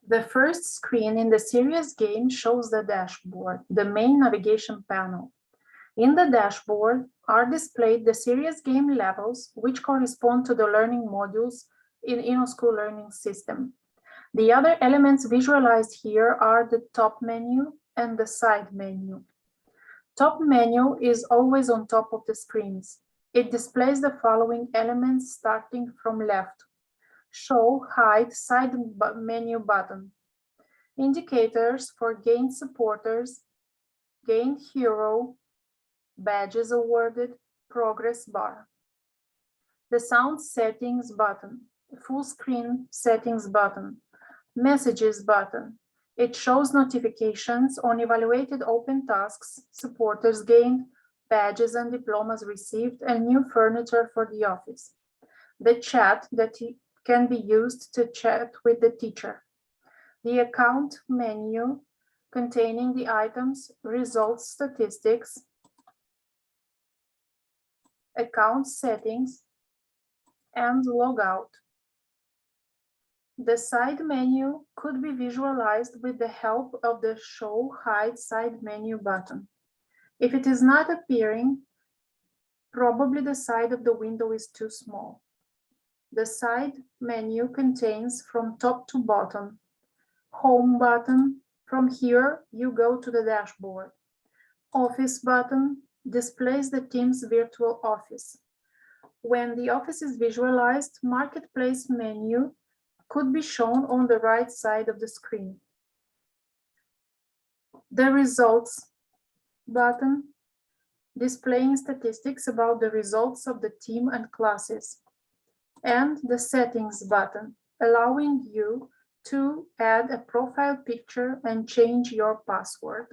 The first screen in the Serious Game shows the dashboard, the main navigation panel. In the dashboard are displayed the Serious Game levels, which correspond to the learning modules in InnoSchool learning system. The other elements visualized here are the top menu and the side menu. Top menu is always on top of the screens. It displays the following elements starting from left. Show, hide, side menu button. Indicators for gained supporters, gained hero, badges awarded, progress bar. The sound settings button, full screen settings button, messages button. It shows notifications on evaluated open tasks, supporters gained, badges and diplomas received, and new furniture for the office. The chat that can be used to chat with the teacher. The account menu containing the items, results, statistics, account settings, and logout. The side menu could be visualized with the help of the Show Hide Side Menu button. If it is not appearing, probably the side of the window is too small. The side menu contains from top to bottom. Home button, from here you go to the dashboard. Office button displays the team's virtual office. When the office is visualized, Marketplace menu could be shown on the right side of the screen. The Results button, displaying statistics about the results of the team and classes. And the Settings button, allowing you to add a profile picture and change your password.